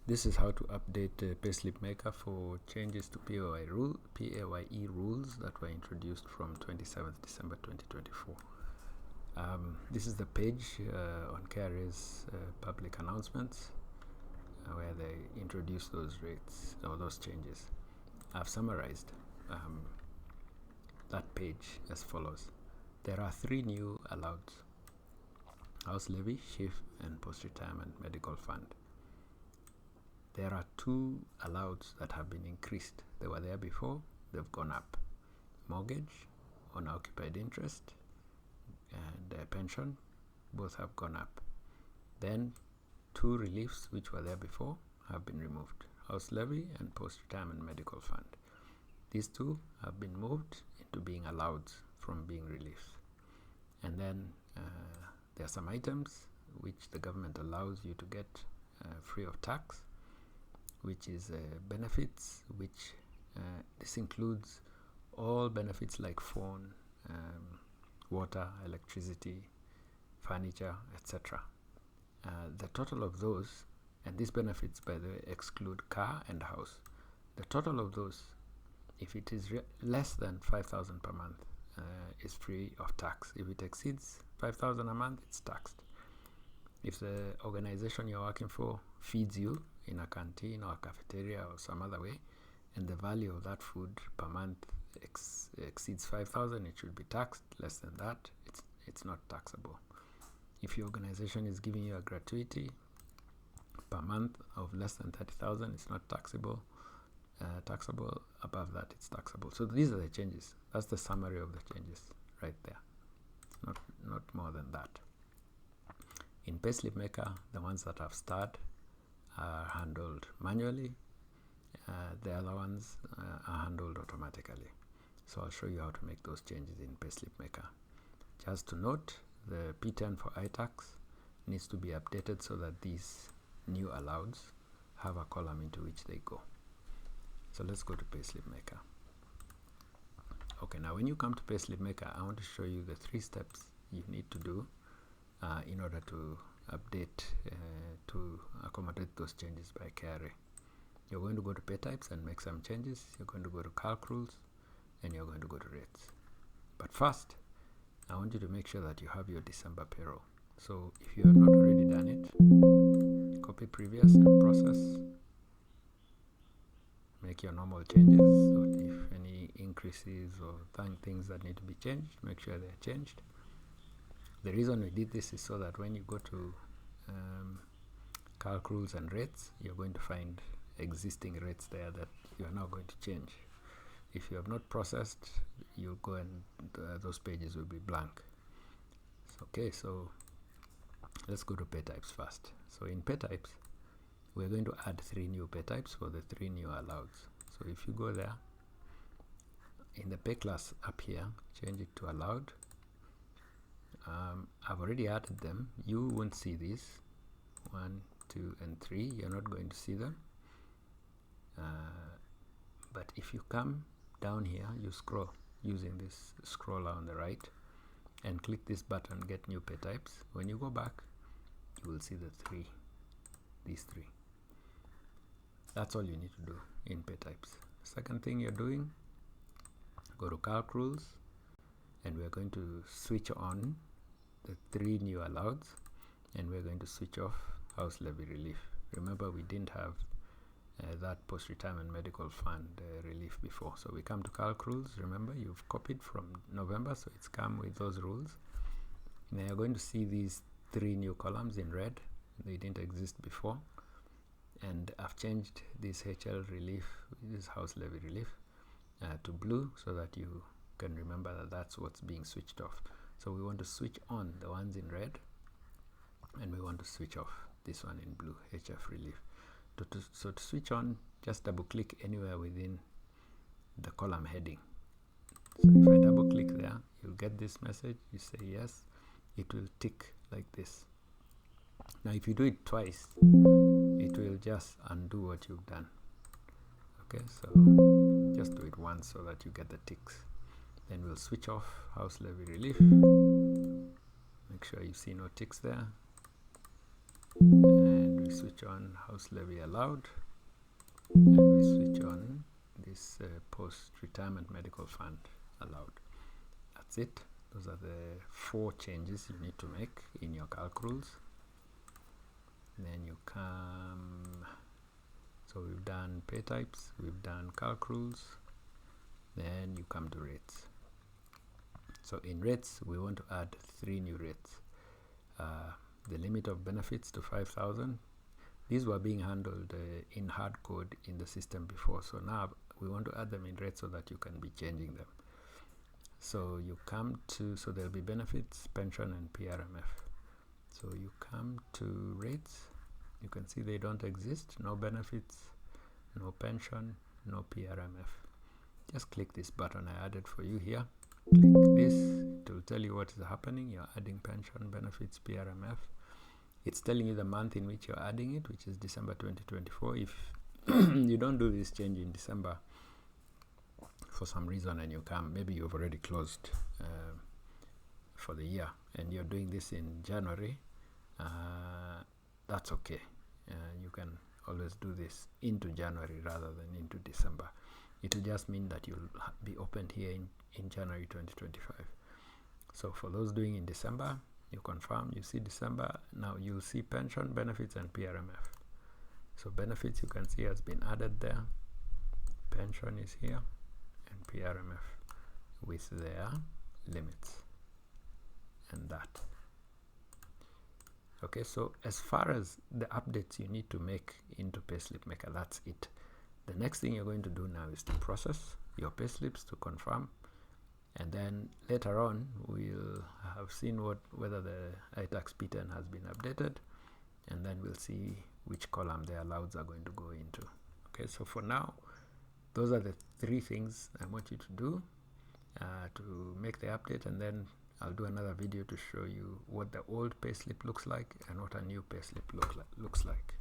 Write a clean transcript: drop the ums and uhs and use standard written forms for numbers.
This is how to update PayslipMaker for changes to PAYE rules that were introduced from 27th December 2024. This is the page on KRA's public announcements where they introduce those rates or those changes. I've summarized that page as follows. There are 3 new alloweds: house levy, shift, and post-retirement medical fund. There are 2 alloweds that have been increased. They were there before, they've gone up: mortgage, unoccupied interest, and pension, both have gone up. Then 2 reliefs which were there before have been removed: house levy and post-retirement medical fund. These 2 have been moved into being alloweds from being reliefs. And then there are some items which the government allows you to get free of tax, which is benefits, which this includes all benefits like phone, water, electricity, furniture, etc. The total of those, and these benefits by the way exclude car and house, the total of those, if it is less than 5,000 per month, is free of tax. If it exceeds 5,000 a month, it's taxed. If the organization you're working for feeds you in a canteen or a cafeteria or some other way, and the value of that food per month exceeds 5,000, it should be taxed. Less than that, it's not taxable. If your organization is giving you a gratuity per month of less than 30,000, it's not taxable. Taxable above that, it's taxable. So these are the changes. That's the summary of the changes right there. Not more than that. In PayslipMaker, the ones that have starred are handled manually. The other ones are handled automatically. So I'll show you how to make those changes in PayslipMaker. Just to note, the P10 for iTax needs to be updated so that these new alloweds have a column into which they go. So let's go to PayslipMaker. Okay, now when you come to PayslipMaker, I want to show you the 3 steps you need to do in order to update to accommodate those changes by KRA. You're going to go to pay types and make some changes. You're going to go to calc rules, and you're going to go to rates. But first, I want you to make sure that you have your December payroll. So if you have not already done it, copy previous and process. Make your normal changes. So if any increases or things that need to be changed, make sure they're changed. The reason we did this is so that when you go to calc rules and rates, you're going to find existing rates there that you are now going to change. If you have not processed, you'll go and those pages will be blank. Okay, so let's go to pay types first. So in pay types, we're going to add 3 new pay types for the 3 new alloweds. So if you go there, in the pay class up here, change it to allowed. I've already added them. You won't see these 1, 2, and 3. You're not going to see them. But if you come down here, you scroll using this scroller on the right and click this button, get new pay types. When you go back, you will see these 3. That's all you need to do in pay types. Second thing you're doing, go to calc rules, and we're going to switch on the 3 new alloweds, and we're going to switch off house levy relief. Remember, we didn't have that post-retirement medical fund relief before. So we come to calc rules. Remember, you've copied from November, so it's come with those rules. Now you're going to see these 3 new columns in red. They didn't exist before. And I've changed this HL relief, this house levy relief, to blue so that you can remember that that's what's being switched off. So we want to switch on the ones in red, and we want to switch off this one in blue, HF relief. So to switch on, just double click anywhere within the column heading. So if I double click there, you'll get this message. You say yes, it will tick like this. Now if you do it twice, it will just undo what you've done. Okay, so just do it once so that you get the ticks. Then we'll switch off house levy relief. Make sure you see no ticks there. And we switch on house levy allowed, and we switch on this post-retirement medical fund allowed. That's it. Those are the 4 changes you need to make in your calc rules. Then you come, so we've done pay types, we've done calc rules, then you come to rates. So in rates, we want to add 3 new rates. The limit of benefits to 5,000. These were being handled in hard code in the system before, so now we want to add them in rates so that you can be changing them. So you come to, so there'll be benefits, pension, and PRMF. So you come to rates, you can see they don't exist, no benefits, no pension, no PRMF. Just click this button I added for you here. Click this, it will tell you what is happening. You're adding pension, benefits, PRMF. It's telling you the month in which you're adding it, which is December 2024. If you don't do this change in December for some reason and you come, maybe you've already closed for the year and you're doing this in January, that's okay. You can always do this into January rather than into December. It will just mean that you'll be opened here in January 2025. So for those doing in December, you confirm, you see December, now you'll see pension, benefits, and PRMF. So benefits you can see has been added there, pension is here, and PRMF with their limits, and that. Okay, so as far as the updates you need to make into PayslipMaker, that's it. The next thing you're going to do now is to process your payslips to confirm, and then later on we'll have seen whether the iTax P10 has been updated, and then we'll see which column the allows are going to go into. Okay, so for now, those are the 3 things I want you to do to make the update, and then I'll do another video to show you what the old payslip looks like and what a new payslip looks like.